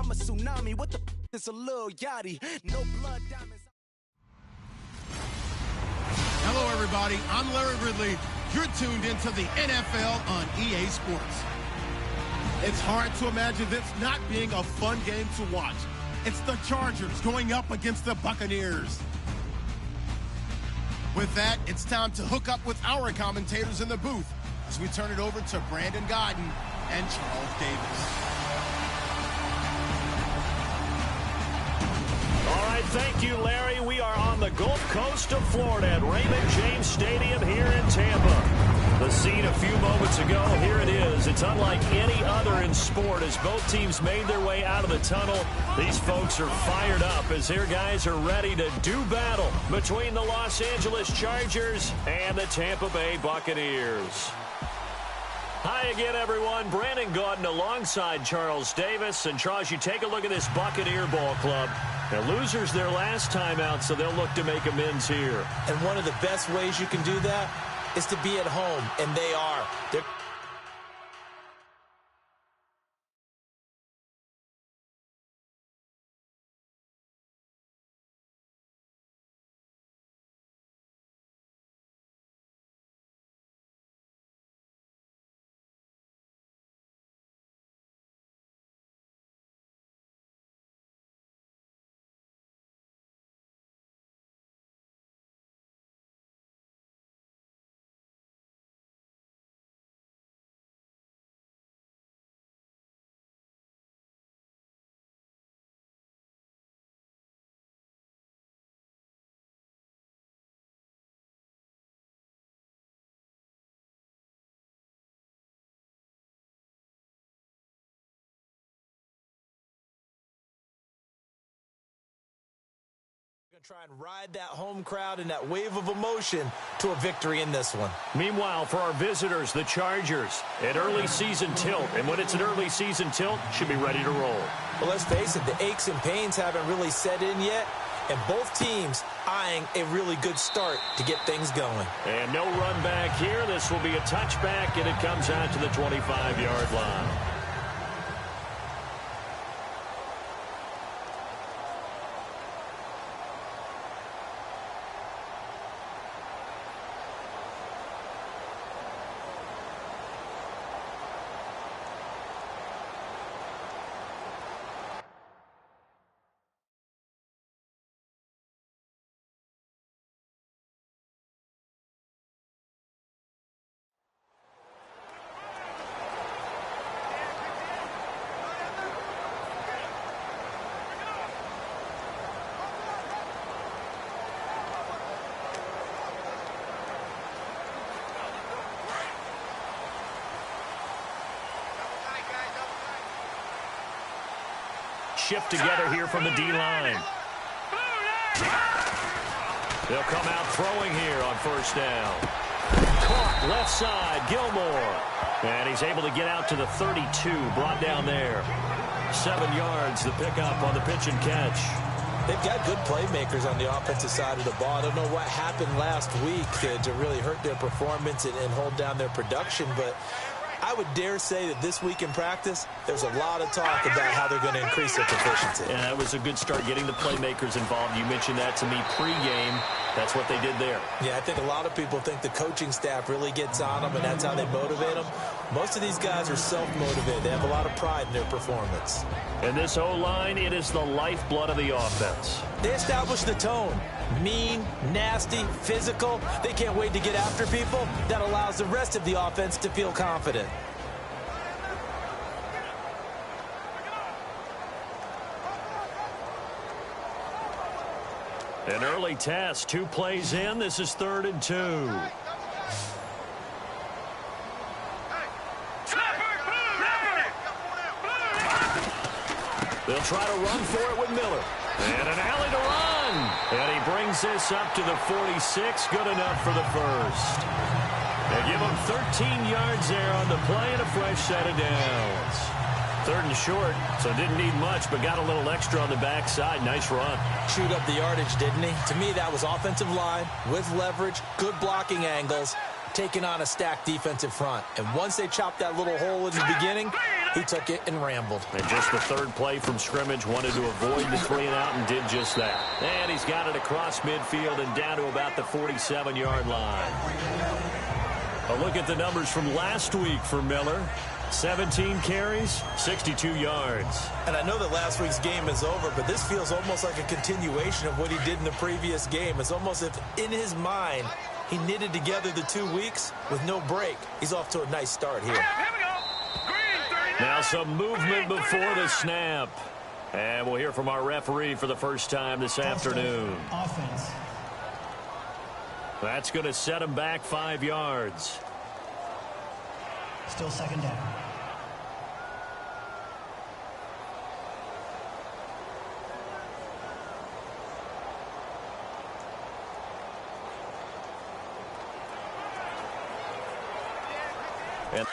I'm a tsunami. What the is a little yachty? No blood diamonds. Hello, everybody. I'm Larry Ridley. You're tuned into the NFL on EA Sports. It's hard to imagine this not being a fun game to watch. It's the Chargers going up against the Buccaneers. With that, it's time to hook up with our commentators in the booth as we turn it over to Brandon Godden and Charles Davis. All right, thank you, Larry. We are on the Gulf Coast of Florida at Raymond James Stadium here in Tampa. The scene a few moments ago, here it is. It's unlike any other in sport as both teams made their way out of the tunnel. These folks are fired up as their guys are ready to do battle between the Los Angeles Chargers and the Tampa Bay Buccaneers. Hi again, everyone. Brandon Gaudin alongside Charles Davis. And, Charles, you take a look at this Buccaneer ball club. Now, losers their last time out, so they'll look to make amends here. And one of the best ways you can do that is to be at home, and they are. They're going to try and ride that home crowd and that wave of emotion to a victory in this one. Meanwhile, for our visitors, the Chargers, an early season tilt. And when it's an early season tilt, should be ready to roll. Well, let's face it, the aches and pains haven't really set in yet, and both teams eyeing a really good start to get things going. And no run back here. This will be a touchback, and it comes out to the 25-yard line. Shift together here from the D-line. They'll come out throwing here on first down. Caught left side, Gilmore. And he's able to get out to the 32, brought down there. 7 yards, the pickup on the pitch and catch. They've got good playmakers on the offensive side of the ball. I don't know what happened last week to really hurt their performance and hold down their production, but I would dare say that this week in practice, there's a lot of talk about how they're going to increase their proficiency. Yeah, that was a good start getting the playmakers involved. You mentioned that to me pregame. That's what they did there. Yeah, I think a lot of people think the coaching staff really gets on them, and that's how they motivate them. Most of these guys are self-motivated. They have a lot of pride in their performance. And this O-line, it is the lifeblood of the offense. They establish the tone. Mean, nasty, physical. They can't wait to get after people. That allows the rest of the offense to feel confident. An early test, 2 plays in. This is 3rd and 2. They'll try to run for it with Miller. And an alley to run. And he brings this up to the 46. Good enough for the first. They give him 13 yards there on the play and a fresh set of downs. 3rd and short, so didn't need much, but got a little extra on the backside. Nice run. Chewed up the yardage, didn't he? To me, that was offensive line with leverage, good blocking angles, taking on a stacked defensive front. And once they chopped that little hole in the beginning, he took it and rambled. And just the third play from scrimmage, wanted to avoid the 3-and-out and did just that. And he's got it across midfield and down to about the 47-yard line. A look at the numbers from last week for Miller. 17 carries, 62 yards. And I know that last week's game is over, but this feels almost like a continuation of what he did in the previous game. It's almost as if in his mind he knitted together the 2 weeks with no break. He's off to a nice start here. Now some movement before the snap. And we'll hear from our referee for the first time this afternoon. Offense. That's going to set him back 5 yards. Still second down. And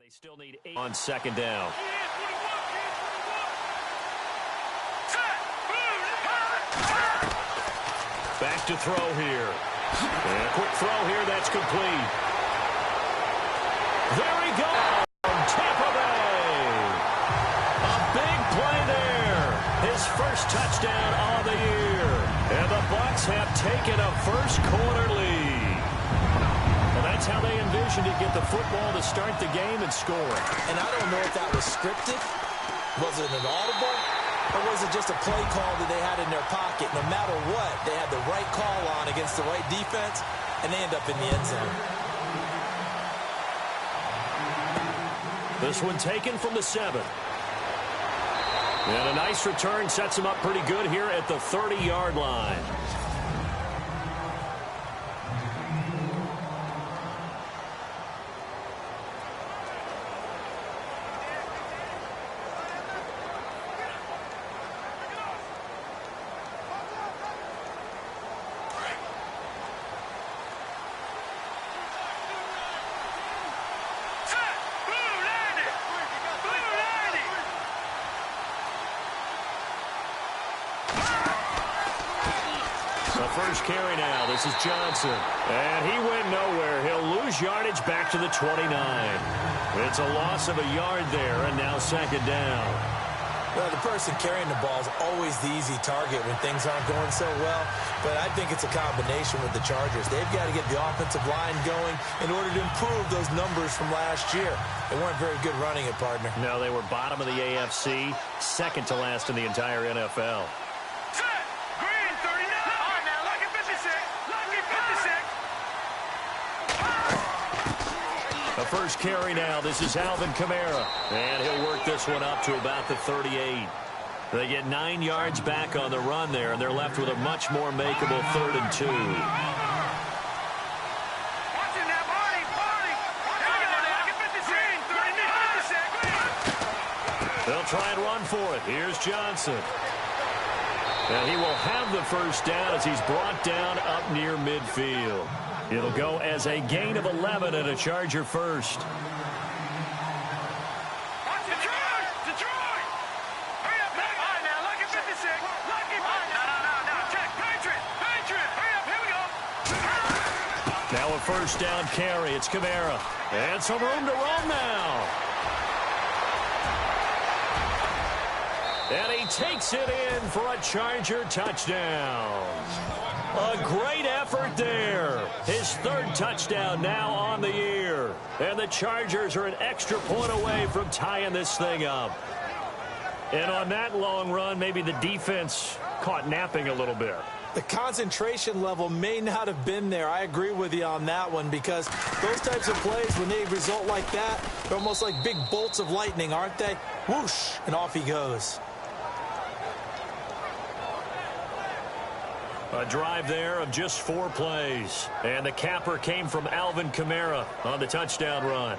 they still need 8 on second down. Back to throw here. And a quick throw here, that's complete. There he goes. Tampa Bay. A big play there. His first touchdown of the year. And the Bucs have taken a first quarter lead. Well, that's how they envisioned to get the football to start the game and score. And I don't know if that was scripted. Was it an audible? Or was it just a play call that they had in their pocket? No matter what, they had the right call on against the right defense, and they end up in the end zone. This one taken from the 7. And a nice return sets him up pretty good here at the 30-yard line. First carry now. This is Johnson. And he went nowhere. He'll lose yardage back to the 29. It's a loss of a yard there, and now second down. Well, the person carrying the ball is always the easy target when things aren't going so well. But I think it's a combination with the Chargers. They've got to get the offensive line going in order to improve those numbers from last year. They weren't very good running it, partner. No, they were bottom of the AFC, second to last in the entire NFL. The first carry now. This is Alvin Kamara. And he'll work this one up to about the 38. They get 9 yards back on the run there, and they're left with a much more makeable 3rd and 2. They'll try and run for it. Here's Johnson. And he will have the first down as he's brought down up near midfield. It'll go as a gain of 11 and a Charger first. Now a first down carry. It's Kamara. And some room to run now. And he takes it in for a Charger touchdown. A great effort there. His third touchdown now on the year. And the Chargers are an extra point away from tying this thing up. And on that long run, maybe the defense caught napping a little bit. The concentration level may not have been there. I agree with you on that one, because those types of plays, when they result like that, they're almost like big bolts of lightning, aren't they? Whoosh, and off he goes. A drive there of just 4 plays. And the capper came from Alvin Kamara on the touchdown run.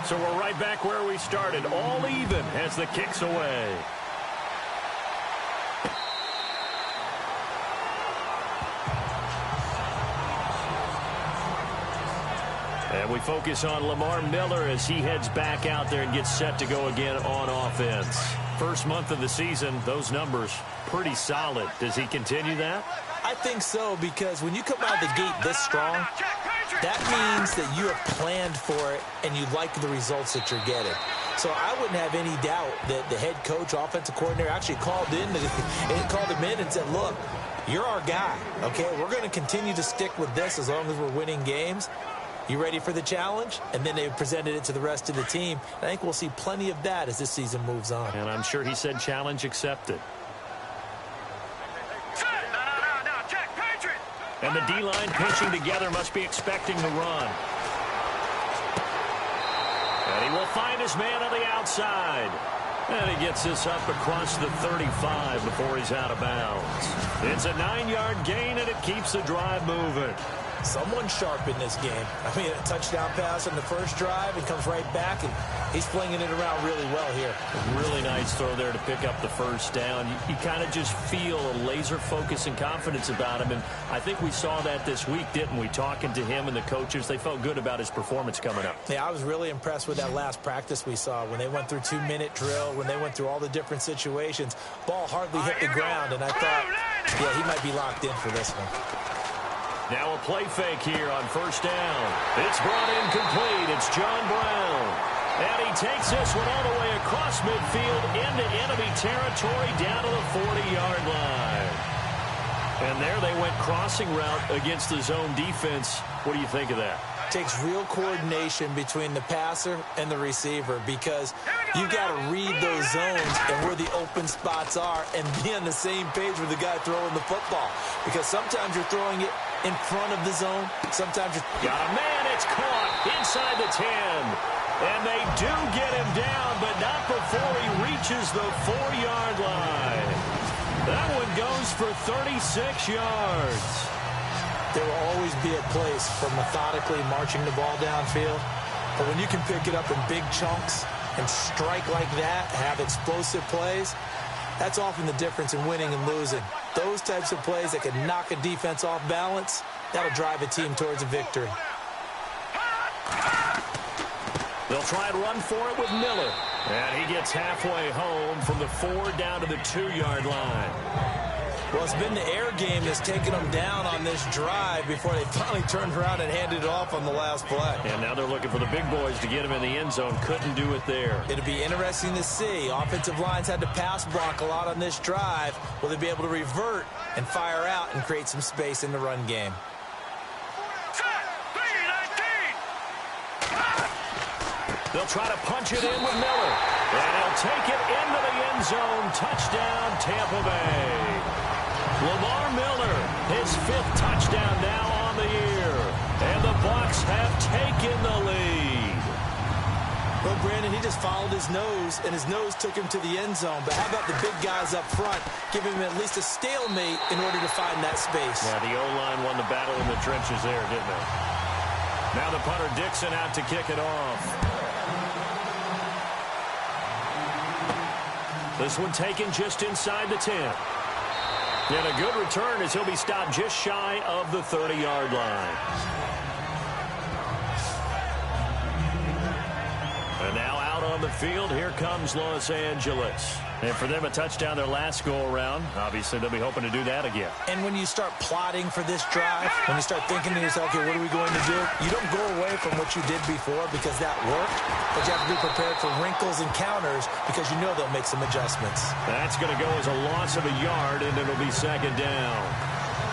So we're right back where we started, all even as the kick's away. And we focus on Lamar Miller as he heads back out there and gets set to go again on offense. First month of the season, those numbers pretty solid. Does he continue that? I think so, because when you come out of the gate this strong, that means that you have planned for it and you like the results that you're getting. So I wouldn't have any doubt that the head coach, offensive coordinator, actually called him in and said, look, you're our guy, okay? We're going to continue to stick with this as long as we're winning games. You ready for the challenge? And then they presented it to the rest of the team. I think we'll see plenty of that as this season moves on. And I'm sure he said challenge accepted. And the D-line pinching together must be expecting the run. And he will find his man on the outside. And he gets this up across the 35 before he's out of bounds. It's a 9-yard gain, and it keeps the drive moving. Someone sharp in this game. I mean, a touchdown pass on the first drive and comes right back, and he's flinging it around really well here. Really nice throw there to pick up the first down. You kind of just feel a laser focus and confidence about him, and I think we saw that this week, didn't we? Talking to him and the coaches, they felt good about his performance coming up. Yeah, I was really impressed with that last practice we saw when they went through 2-minute drill, when they went through all the different situations. Ball hardly hit the ground, and I thought, yeah, he might be locked in for this one. Now a play fake here on first down. It's brought in complete. It's John Brown. And he takes this one all the way across midfield into enemy territory down to the 40-yard line. And there they went crossing route against the zone defense. What do you think of that? Takes real coordination between the passer and the receiver, because you've got to read those zones and where the open spots are and be on the same page with the guy throwing the football. Because sometimes you're throwing it in front of the zone. Sometimes you're... Got a man. It's caught inside the 10. And they do get him down, but not before he reaches the 4-yard line. That one goes for 36 yards. There will always be a place for methodically marching the ball downfield. But when you can pick it up in big chunks and strike like that, have explosive plays, that's often the difference in winning and losing. Those types of plays that can knock a defense off balance, that'll drive a team towards a victory. They'll try and run for it with Miller. And he gets halfway home from the 4 down to the 2-yard line. Well, it's been the air game that's taken them down on this drive before they finally turned around and handed it off on the last play. And now they're looking for the big boys to get him in the end zone. Couldn't do it there. It'll be interesting to see. Offensive lines had to pass block a lot on this drive. Will they be able to revert and fire out and create some space in the run game? They'll try to punch it in with Miller. And he'll take it into the end zone. Touchdown, Tampa Bay. Lamar Miller, his 5th touchdown now on the year. And the Bucs have taken the lead. Well, Brandon, he just followed his nose, and his nose took him to the end zone. But how about the big guys up front, giving him at least a stalemate in order to find that space? Yeah, the O-line won the battle in the trenches there, didn't they? Now the punter Dixon out to kick it off. This one taken just inside the 10. And a good return as he'll be stopped just shy of the 30-yard line. And now out on the the field. Here comes Los Angeles. And for them, a touchdown their last go-around. Obviously, they'll be hoping to do that again. And when you start plotting for this drive, when you start thinking to yourself, okay, what are we going to do? You don't go away from what you did before because that worked, but you have to be prepared for wrinkles and counters because you know they'll make some adjustments. That's going to go as a loss of a yard, and it'll be second down.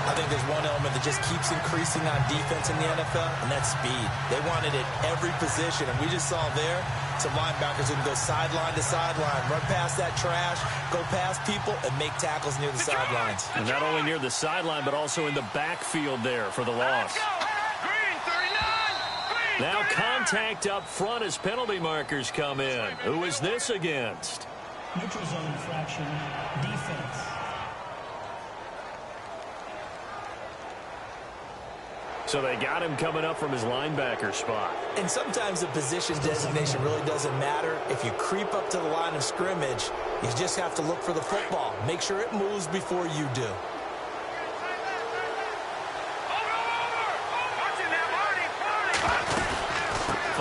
I think there's one element that just keeps increasing on defense in the NFL, and that's speed. They want it at every position, and we just saw there some linebackers who can go sideline to sideline, run past that trash, go past people, and make tackles near the sidelines. And not only near the sideline, but also in the backfield there for the loss. Now contact up front as penalty markers come in. Who is this against? Neutral zone infraction, defense. So they got him coming up from his linebacker spot. And sometimes the position designation really doesn't matter. If you creep up to the line of scrimmage, you just have to look for the football. Make sure it moves before you do.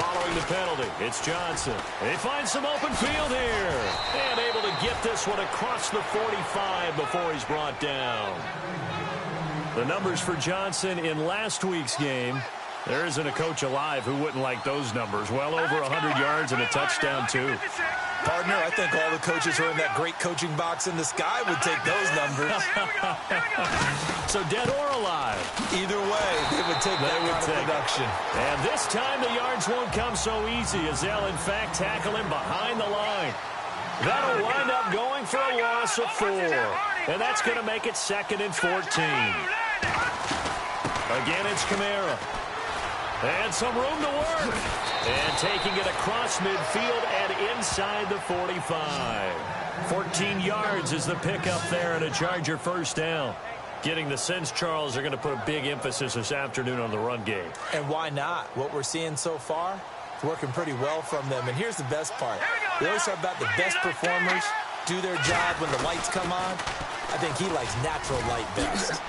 Following the penalty, it's Johnson. They find some open field here. And able to get this one across the 45 before he's brought down. The numbers for Johnson in last week's game, there isn't a coach alive who wouldn't like those numbers. Well over 100 yards and a touchdown, too. Partner, I think all the coaches who are in that great coaching box in the sky would take those numbers. So dead or alive? Either way, they would take that kind of production. And this time the yards won't come so easy as they'll, in fact, tackle him behind the line. That'll wind up going for a loss of 4. And that's going to make it 2nd and 14. Again, it's Kamara. And some room to work. And taking it across midfield and inside the 45. 14 yards is the pickup there and a Charger first down. Getting the sense, Charles, are going to put a big emphasis this afternoon on the run game. And why not? What we're seeing so far, it's working pretty well from them. And here's the best part. We always talk about the best performers do their job when the lights come on. I think he likes natural light best.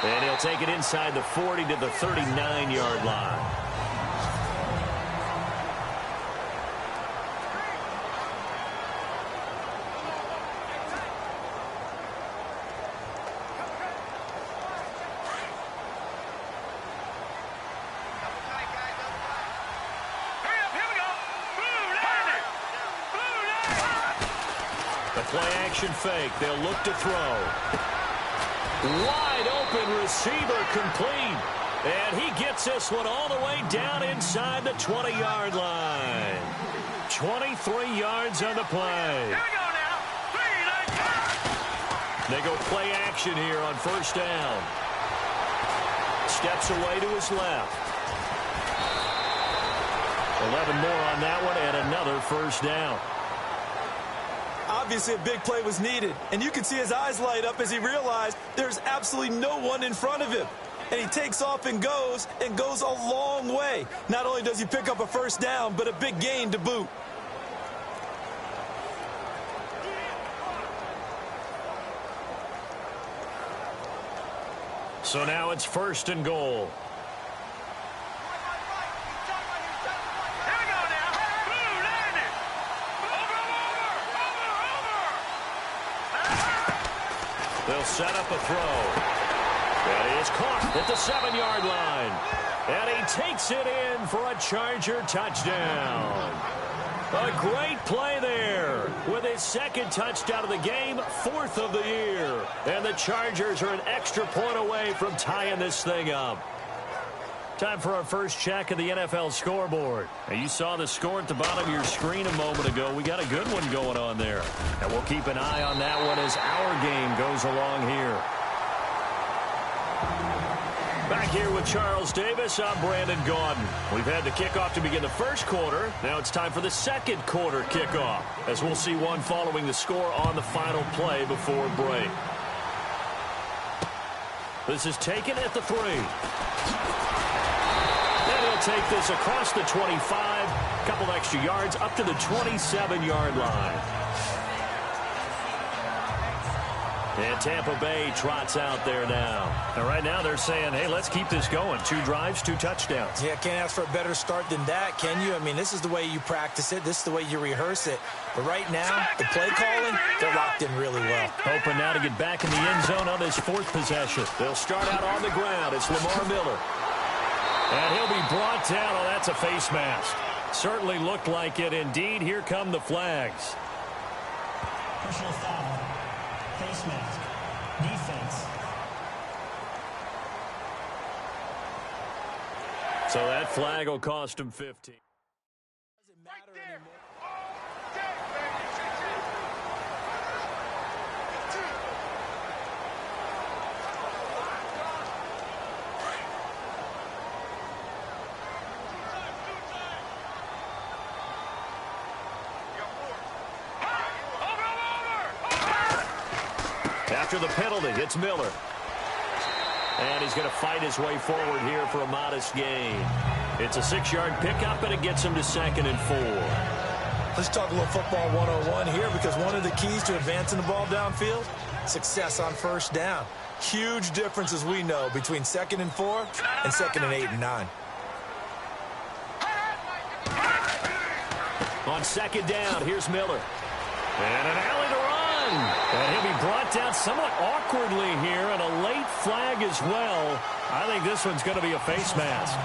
And he'll take it inside the 40 to the 39-yard line. The play-action fake. They'll look to throw. Wide open receiver complete. And he gets this one all the way down inside the 20-yard line. 23 yards on the play. Here we go now. They go play action here on first down. Steps away to his left. 11 more on that one and another first down. Obviously, a big play was needed, and you can see his eyes light up as he realized there's absolutely no one in front of him. And he takes off and goes a long way. Not only does he pick up a first down, but a big gain to boot. So now it's 1st and goal. They'll set up a throw. That is caught at the 7-yard line. And he takes it in for a Charger touchdown. A great play there with his 2nd touchdown of the game, 4th of the year. And the Chargers are an extra point away from tying this thing up. Time for our first check of the NFL scoreboard. Now, you saw the score at the bottom of your screen a moment ago. We got a good one going on there. And we'll keep an eye on that one as our game goes along here. Back here with Charles Davis, I'm Brandon Gaudin. We've had the kickoff to begin the first quarter. Now it's time for the second quarter kickoff, as we'll see one following the score on the final play before break. This is taken at the 3. And he'll take this across the 25, a couple extra yards up to the 27-yard line. And Tampa Bay trots out there now. And right now they're saying, hey, let's keep this going. 2 drives, 2 touchdowns. Yeah, can't ask for a better start than that, can you? I mean, this is the way you practice it. This is the way you rehearse it. But right now, the play calling, they're locked in really well. Hoping now to get back in the end zone on his 4th possession. They'll start out on the ground. It's Lamar Miller. And he'll be brought down. Oh, that's a face mask. Certainly looked like it. Indeed, here come the flags. Personal foul. Face mask. Defense. So that flag will cost him 15. Doesn't matter anymore. After the penalty, it's Miller. And he's going to fight his way forward here for a modest gain. It's a 6-yard pickup, and it gets him to 2nd and 4. Let's talk a little football 101 here, because one of the keys to advancing the ball downfield, success on first down. Huge difference, as we know, between 2nd and 4 and 2nd and 8 and 9. On 2nd down, here's Miller. And an alley to run. And he'll be brought down somewhat awkwardly here, and a late flag as well. I think this one's going to be a face mask.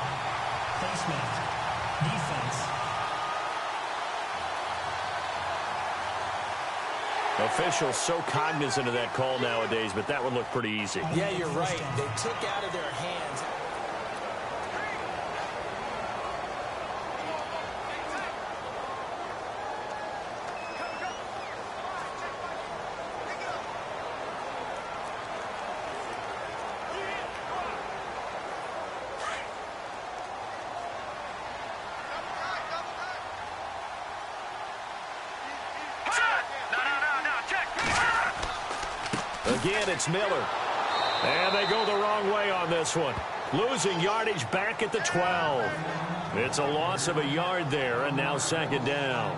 Face mask. Defense. Officials so cognizant of that call nowadays, but that one looked pretty easy. Yeah, you're right. They took out of their hands. Again, it's Miller. And they go the wrong way on this one. Losing yardage back at the 12. It's a loss of a yard there, and now 2nd down.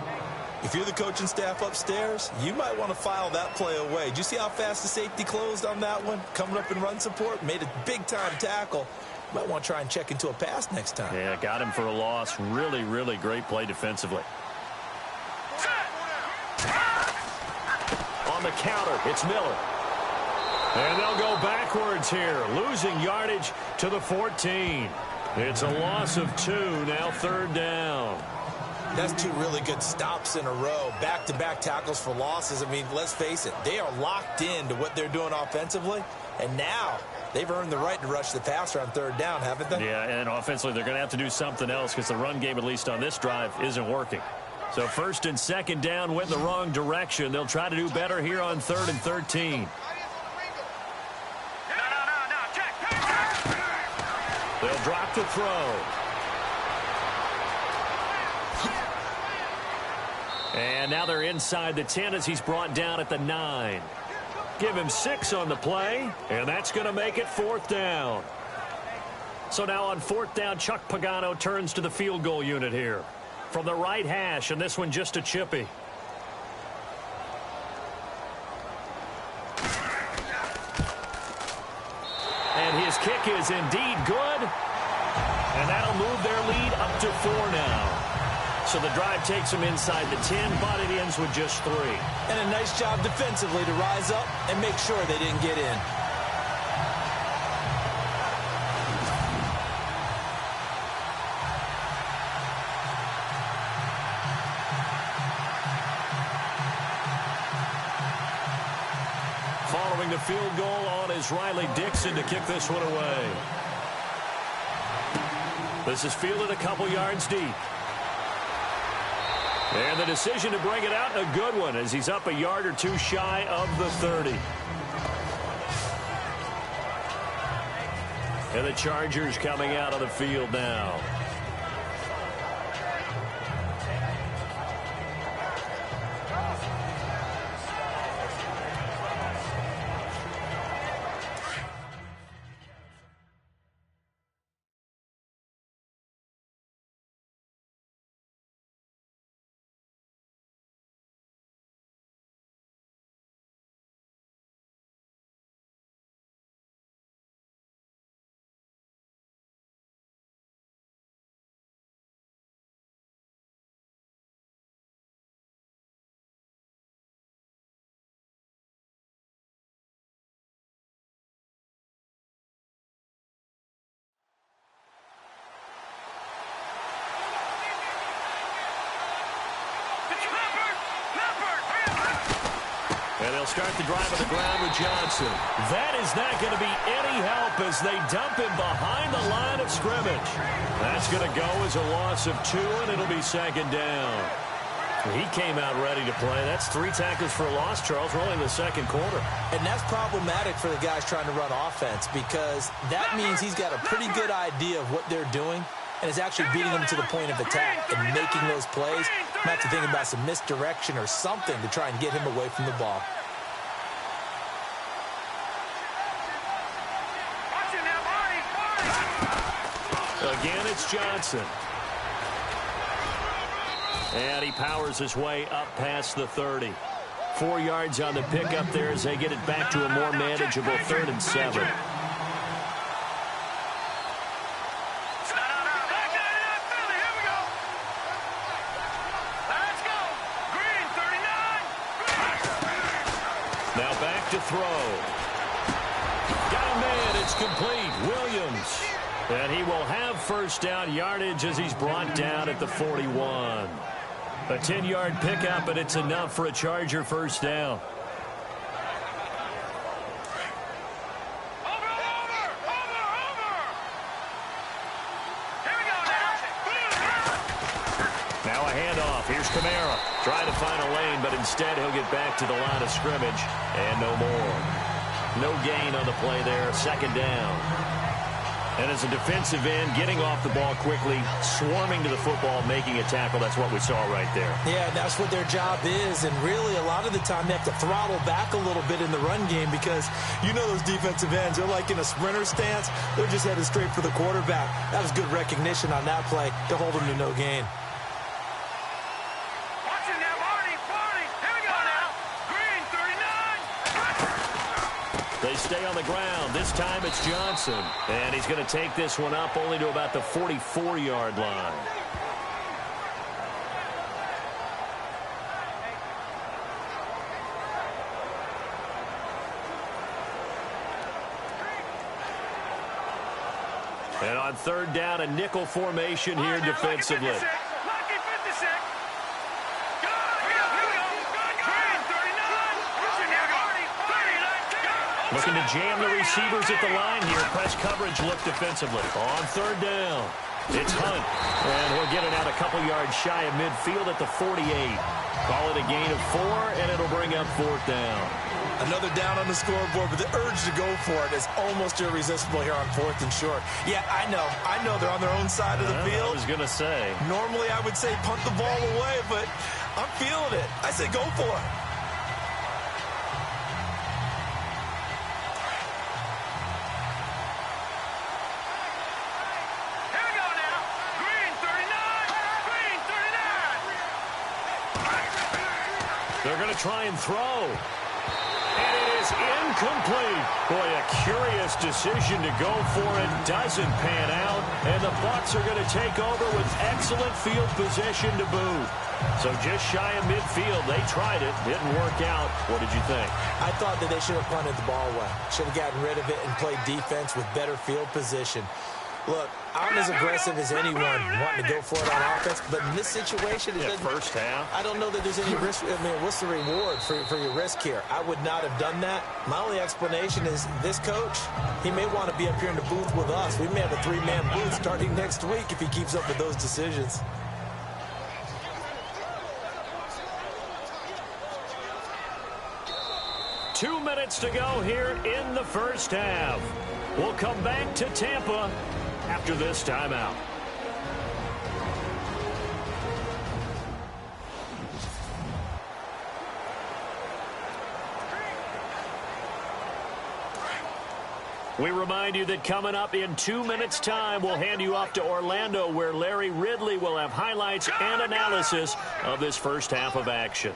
If you're the coaching staff upstairs, you might want to file that play away. Did you see how fast the safety closed on that one? Coming up in run support, made a big-time tackle. Might want to try and check into a pass next time. Yeah, got him for a loss. Really, really great play defensively. On the counter, it's Miller. And they'll go backwards here, losing yardage to the 14. It's a loss of 2, now 3rd down. That's 2 really good stops in a row. Back-to-back tackles for losses. I mean, let's face it, they are locked into what they're doing offensively. And now they've earned the right to rush the passer on 3rd down, haven't they? Yeah, and offensively they're going to have to do something else because the run game, at least on this drive, isn't working. So 1st and 2nd down went the wrong direction. They'll try to do better here on 3rd and 13. They'll drop the throw. And now they're inside the 10 as he's brought down at the 9. Give him 6 on the play, and that's going to make it 4th down. So now on 4th down, Chuck Pagano turns to the field goal unit here. From the right hash, and this one just a chippy. And his kick is indeed good. And that'll move their lead up to 4 now. So the drive takes them inside the 10, but it ends with just 3. And a nice job defensively to rise up and make sure they didn't get in. Following the field goal on is Riley Dixon to kick this one away. This is fielded a couple yards deep. And the decision to bring it out, a good one, as he's up a yard or 2 shy of the 30. And the Chargers coming out of the field now. And they'll start the drive on the ground with Johnson. That is not going to be any help as they dump him behind the line of scrimmage. That's going to go as a loss of 2, and it'll be second down. He came out ready to play. That's 3 tackles for a loss, Charles. We're only in the second quarter. And that's problematic for the guys trying to run offense because that means he's got a pretty good idea of what they're doing and is actually beating them to the point of attack and making those plays. Not to think about some misdirection or something to try and get him away from the ball. Again, it's Johnson. And he powers his way up past the 30. 4 yards on the pickup there as they get it back to a more manageable 3rd and 7. Now back to throw. Got a man. It's complete. Williams. And he will have first down yardage as he's brought down at the 41. A 10-yard pickup, and it's enough for a Charger first down. Now a handoff. Here's Kamara. Trying to find a lane, but instead he'll get back to the line of scrimmage. And no more. No gain on the play there. Second down. And as a defensive end, getting off the ball quickly, swarming to the football, making a tackle, that's what we saw right there. Yeah, that's what their job is. And really, a lot of the time, they have to throttle back a little bit in the run game because you know those defensive ends, they're like in a sprinter stance. They're just headed straight for the quarterback. That was good recognition on that play to hold them to no gain. They stay on the ground. This time it's Johnson. And he's going to take this one up only to about the 44-yard line. And on 3rd down, a nickel formation here defensively. Looking to jam the receivers at the line here. Press coverage look defensively. On 3rd down, it's Hunt. And he'll get it out a couple yards shy of midfield at the 48. Call it a gain of 4, and it'll bring up 4th down. Another down on the scoreboard, but the urge to go for it is almost irresistible here on 4th and short. Yeah, I know they're on their own side of the field. I was going to say. Normally I would say punt the ball away, but I'm feeling it. I say go for it. They're going to try and throw. And it is incomplete. Boy, a curious decision to go for it. Doesn't pan out. And the Bucs are going to take over with excellent field position to boot. So just shy of midfield. They tried it. Didn't work out. What did you think? I thought that they should have punted the ball away. Should have gotten rid of it and played defense with better field position. Look, I'm as aggressive as anyone wanting to go for it on offense, but in this situation, first half. I don't know that there's any risk. I mean, what's the reward for your risk here? I would not have done that. My only explanation is this coach, he may want to be up here in the booth with us. We may have a 3-man booth starting next week if he keeps up with those decisions. Two minutes to go here in the first half. We'll come back to Tampa after this timeout. We remind you that coming up in 2 minutes' time, we'll hand you off to Orlando, where Larry Ridley will have highlights and analysis of this first half of action.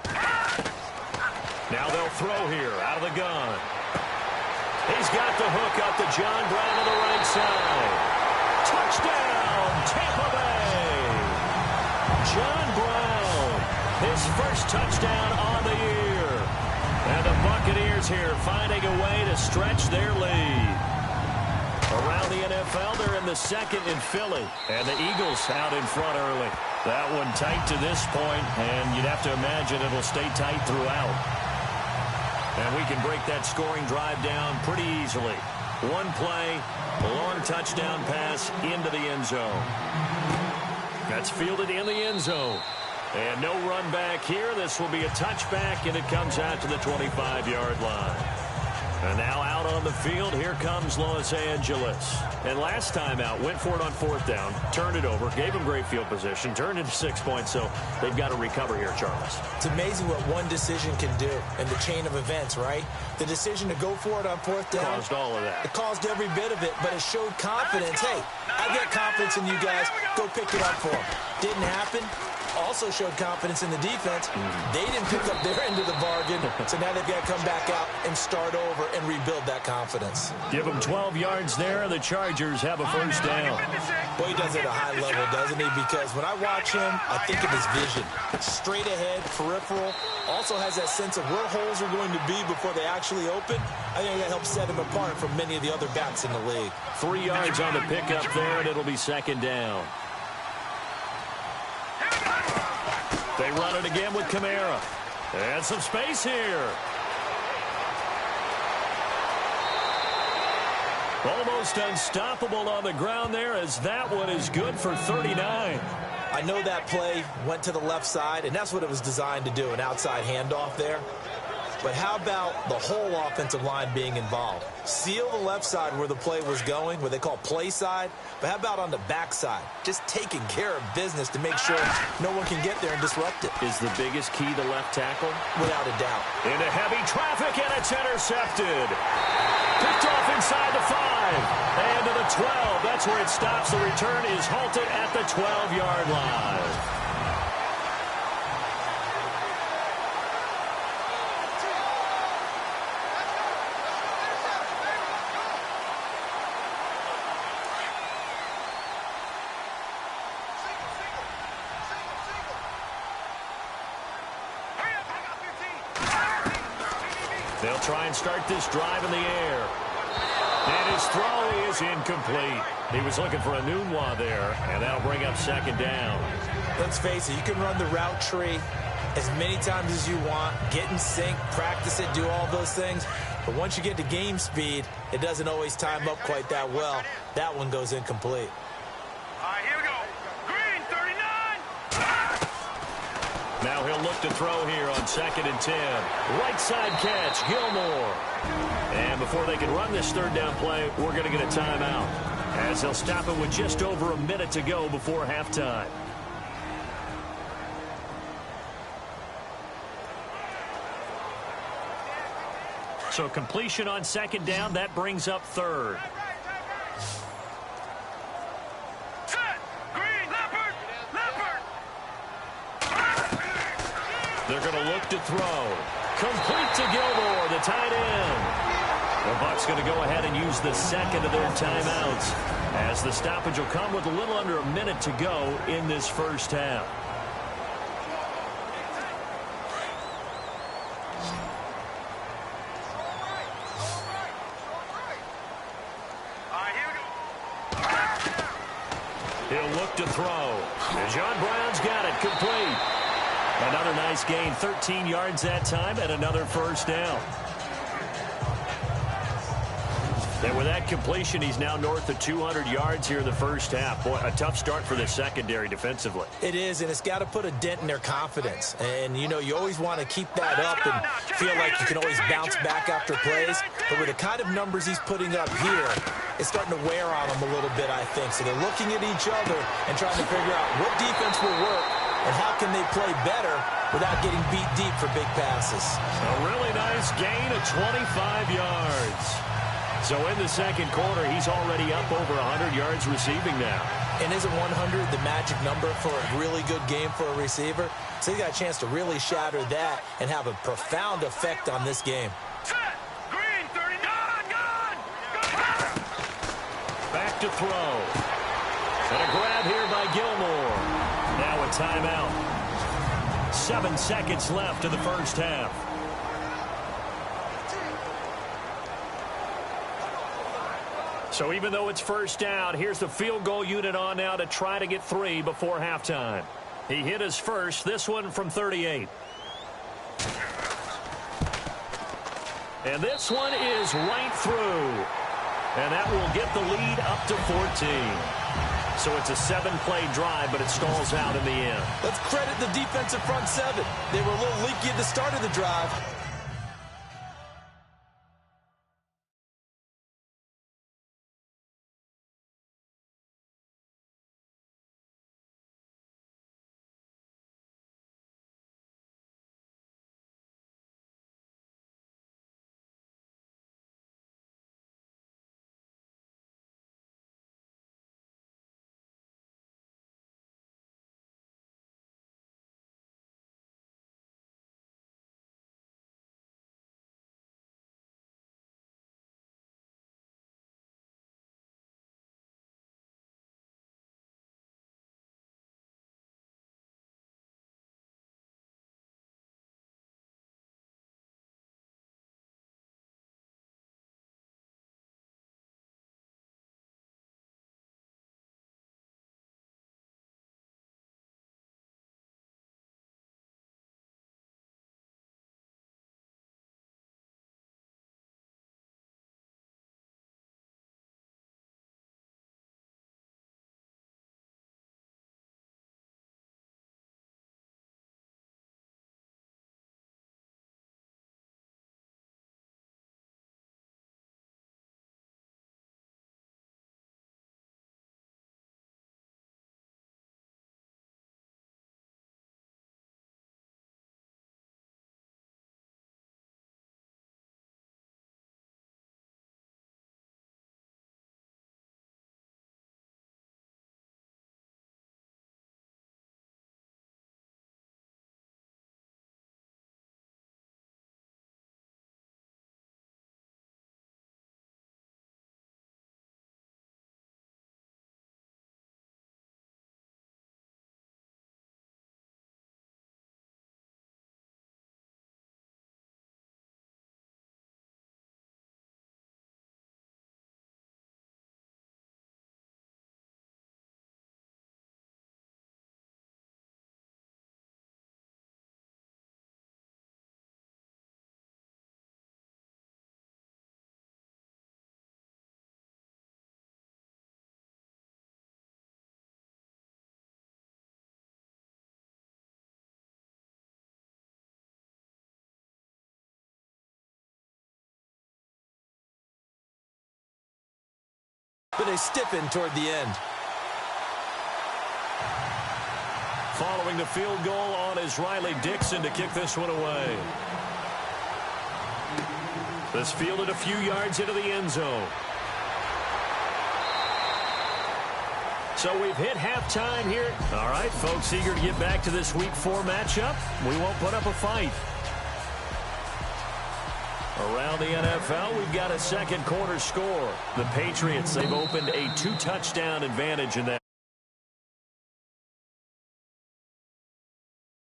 Now they'll throw here out of the gun. He's got the hook up to John Brown on the right side. Touchdown, Tampa Bay. John Brown, his first touchdown on the year. And the Buccaneers here finding a way to stretch their lead. Around the NFL, they're in the second in Philly. And the Eagles out in front early. That one tight to this point, and you'd have to imagine it'll stay tight throughout. And we can break that scoring drive down pretty easily. One play, a long touchdown pass into the end zone. That's fielded in the end zone. And no run back here. This will be a touchback, and it comes out to the 25-yard line. And now out on the field, here comes Los Angeles. And last time out, went for it on fourth down, turned it over, gave them great field position, turned into 6 points, so they've got to recover here, Charles. It's amazing what one decision can do in the chain of events, right? The decision to go for it on fourth down. Caused all of that. It caused every bit of it, but it showed confidence. Hey, I got confidence in you guys. Go pick it up for them. Didn't happen. Also showed confidence in the defense. They didn't pick up their end of the bargain, so now they've got to come back out and start over and rebuild that confidence. Give them 12 yards there, and the Chargers have a first down. Boy, he does it at a high level, doesn't he? Because when I watch him, I think of his vision. Straight ahead, peripheral. Also has that sense of where holes are going to be before they actually open. I think that helps set him apart from many of the other backs in the league. 3 yards on the pickup there, and it'll be second down. They run it again with Kamara. And some space here. Almost unstoppable on the ground there, as that one is good for 39. I know that play went to the left side, and that's what it was designed to do, an outside handoff there. But how about the whole offensive line being involved? Seal the left side where the play was going, what they call play side. But how about on the back side? Just taking care of business to make sure no one can get there and disrupt it. Is the biggest key the left tackle? Without a doubt. Into heavy traffic, and it's intercepted. Picked off inside the 5. And to the 12. That's where it stops. The return is halted at the 12-yard line. They'll try and start this drive in the air. And his throw is incomplete. He was looking for a Nunwa there, and that'll bring up second down. Let's face it, you can run the route tree as many times as you want, get in sync, practice it, do all those things. But once you get to game speed, it doesn't always time up quite that well. That one goes incomplete. All right, here we go. Green, 39. Now he'll look to throw here on 2nd and 10. Right side catch, Gilmore. And before they can run this third down play, we're going to get a timeout, as they'll stop it with just over a minute to go before halftime. So completion on 2nd down, that brings up 3rd. Set. Green, leopard. They're going to look to throw. Complete to Gilmore, the tight end. The Bucs going to go ahead and use the second of their timeouts, as the stoppage will come with a little under a minute to go in this first half. He'll look to throw. And John Brown's got it, complete. Another nice gain, 13 yards that time, and another first down. And with that completion, he's now north of 200 yards here in the first half. Boy, a tough start for the secondary defensively. It is, and it's got to put a dent in their confidence. And, you know, you always want to keep that up and feel like you can always bounce back after plays. But with the kind of numbers he's putting up here, it's starting to wear on them a little bit, I think. So they're looking at each other and trying to figure out what defense will work and how can they play better without getting beat deep for big passes. A really nice gain of 25 yards. So in the second quarter, he's already up over 100 yards receiving now. And isn't 100 the magic number for a really good game for a receiver? So he got a chance to really shatter that and have a profound effect on this game. Set. Green, 39. Gone. Back to throw. And a grab here by Gilmore. Now a timeout. 7 seconds left in the first half. So even though it's first down, here's the field goal unit on now to try to get 3 before halftime. He hit his first, this one from 38. And this one is right through. And that will get the lead up to 14. So it's a 7-play drive, but it stalls out in the end. Let's credit the defensive front seven. They were a little leaky at the start of the drive. But they stiffen toward the end. Following the field goal on is Riley Dixon to kick this one away. This fielded a few yards into the end zone. So we've hit halftime here. All right, folks, eager to get back to this Week 4 matchup. We won't put up a fight. Around the NFL, we've got a second quarter score. The Patriots, they've opened a 2-touchdown advantage in that.